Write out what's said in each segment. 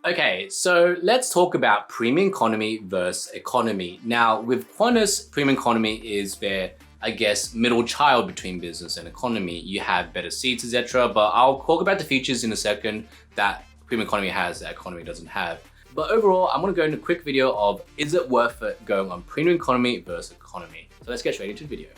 Okay, so let's talk about premium economy versus economy. Now, with Qantas, premium economy is their, I guess, middle child between business and economy. You have better seats, etc. But I'll talk about the features in a second that premium economy has that economy doesn't have. But overall, I'm gonna go into a quick video of, is it worth it going on premium economy versus economy? So let's get straight into the video.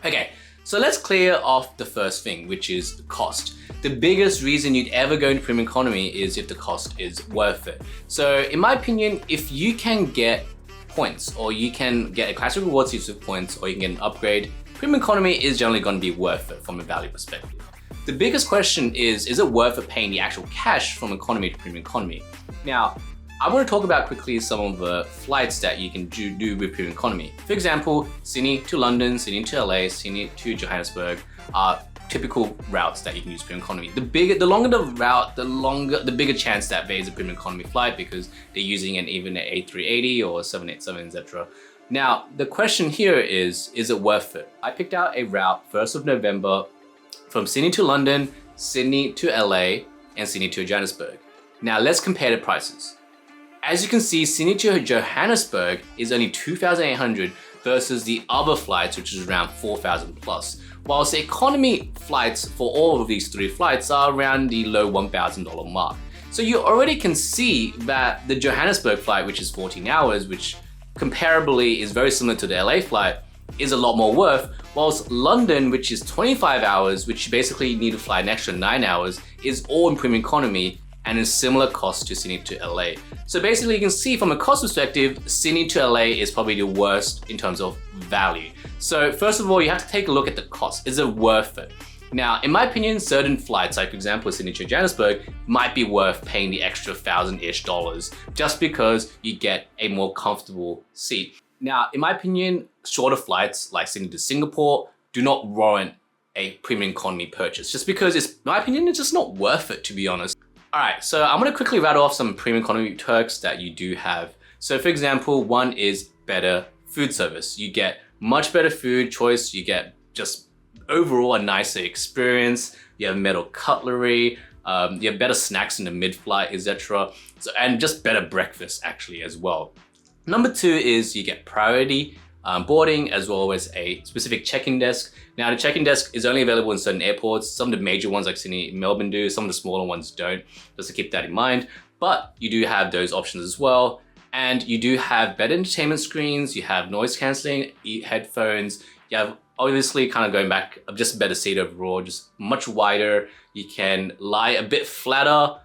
Okay. So let's clear off the first thing, which is the cost. The biggest reason you'd ever go into premium economy is if the cost is worth it. So in my opinion, if you can get points, or you can get a classic reward seats with points, or you can get an upgrade, premium economy is generally going to be worth it from a value perspective. The biggest question is it worth it paying the actual cash from economy to premium economy? Now, I want to talk about quickly some of the flights that you can do with premium economy. For example, Sydney to London, Sydney to LA, Sydney to Johannesburg are typical routes that you can use premium economy. The longer the route, the bigger chance that there is a premium economy flight because they're using even an A380 or 787, etc. Now, the question here is it worth it? I picked out a route 1st of November from Sydney to London, Sydney to LA, and Sydney to Johannesburg. Now, let's compare the prices. As you can see, Sydney to Johannesburg is only 2,800 versus the other flights, which is around 4,000 plus. Whilst the economy flights for all of these three flights are around the low $1,000 mark. So you already can see that the Johannesburg flight, which is 14 hours, which comparably is very similar to the LA flight, is a lot more worth, whilst London, which is 25 hours, which you basically need to fly an extra 9 hours, is all in premium economy and is similar cost to Sydney to LA. So basically you can see from a cost perspective, Sydney to LA is probably the worst in terms of value. So first of all, you have to take a look at the cost. Is it worth it? Now, in my opinion, certain flights, like for example, Sydney to Johannesburg, might be worth paying the extra $1,000-ish just because you get a more comfortable seat. Now, in my opinion, shorter flights like Sydney to Singapore do not warrant a premium economy purchase, just because in my opinion, it's just not worth it, to be honest. All right, so I'm gonna quickly rattle off some premium economy perks that you do have. So for example, one is better food service. You get much better food choice. You get just overall a nicer experience. You have metal cutlery. You have better snacks in the mid-flight, etc. And just better breakfast actually as well. Number two is you get priority boarding as well as a specific check-in desk. Now the check-in desk is only available in certain airports. Some of the major ones like Sydney and Melbourne do, some of the smaller ones don't, just to keep that in mind. But you do have those options as well. And you do have better entertainment screens, you have noise cancelling, headphones, you have obviously kind of going back, just a better seat overall, just much wider. You can lie a bit flatter.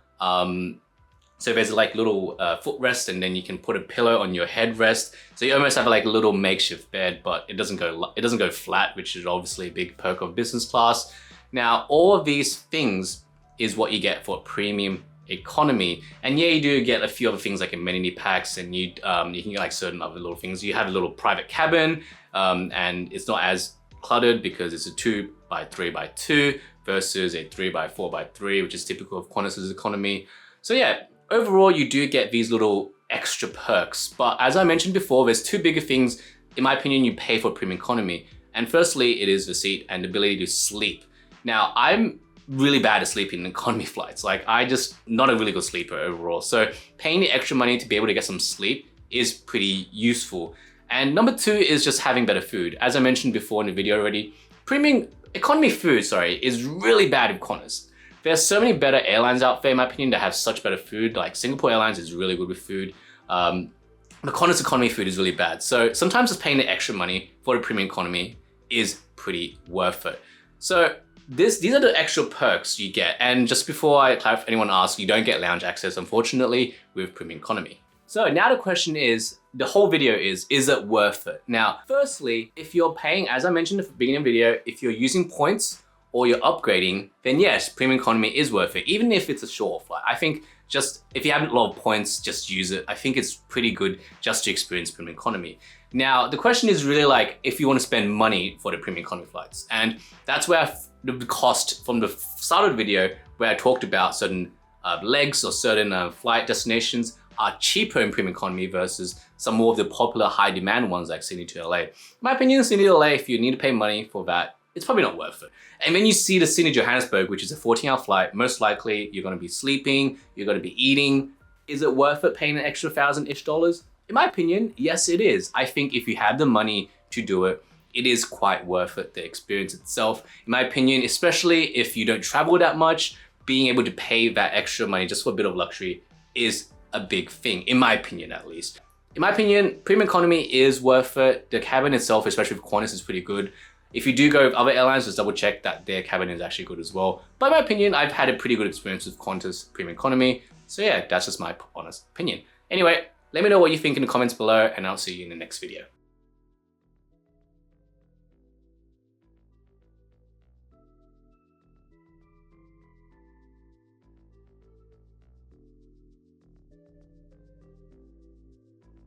So there's like little footrest, and then you can put a pillow on your headrest. So you almost have like a little makeshift bed, but it doesn't go flat, which is obviously a big perk of business class. Now, all of these things is what you get for premium economy. And yeah, you do get a few other things like amenity packs, and you can get like certain other little things. You have a little private cabin, and it's not as cluttered because it's a 2x3x2 versus a 3x4x3, which is typical of Qantas's economy. So yeah, overall, you do get these little extra perks. But as I mentioned before, there's two bigger things, in my opinion, you pay for premium economy. And firstly, it is the seat and the ability to sleep. Now, I'm really bad at sleeping in economy flights. Like, not a really good sleeper overall. So paying the extra money to be able to get some sleep is pretty useful. And number two is just having better food. As I mentioned before in the video already, economy food, is really bad with Qantas. There's so many better airlines out there, in my opinion, that have such better food. Like Singapore Airlines is really good with food. The Qantas economy food is really bad. So sometimes just paying the extra money for the premium economy is pretty worth it. So these are the extra perks you get. And just before I clarify, if anyone asks, you don't get lounge access, unfortunately, with premium economy. So now the question is, the whole video is it worth it? Now, firstly, if you're paying, as I mentioned at the beginning of the video, if you're using points or you're upgrading, then yes, premium economy is worth it, even if it's a short flight. I think just if you have a lot of points, just use it. I think it's pretty good just to experience premium economy. Now, the question is really like, if you want to spend money for the premium economy flights, and that's where the cost from the start of the video, where I talked about certain legs or certain flight destinations are cheaper in premium economy versus some more of the popular high demand ones like Sydney to LA. In my opinion, Sydney to LA, if you need to pay money for that, it's probably not worth it. And when you see the Sydney Johannesburg, which is a 14-hour flight, most likely you're gonna be sleeping, you're gonna be eating. Is it worth it paying an extra $1,000-ish? In my opinion, yes, it is. I think if you have the money to do it, it is quite worth it, the experience itself. In my opinion, especially if you don't travel that much, being able to pay that extra money just for a bit of luxury is a big thing, in my opinion at least. In my opinion, premium economy is worth it. The cabin itself, especially with Qantas, is pretty good. If you do go with other airlines, just double check that their cabin is actually good as well. But in my opinion, I've had a pretty good experience with Qantas premium economy. So yeah, that's just my honest opinion. Anyway, let me know what you think in the comments below, and I'll see you in the next video.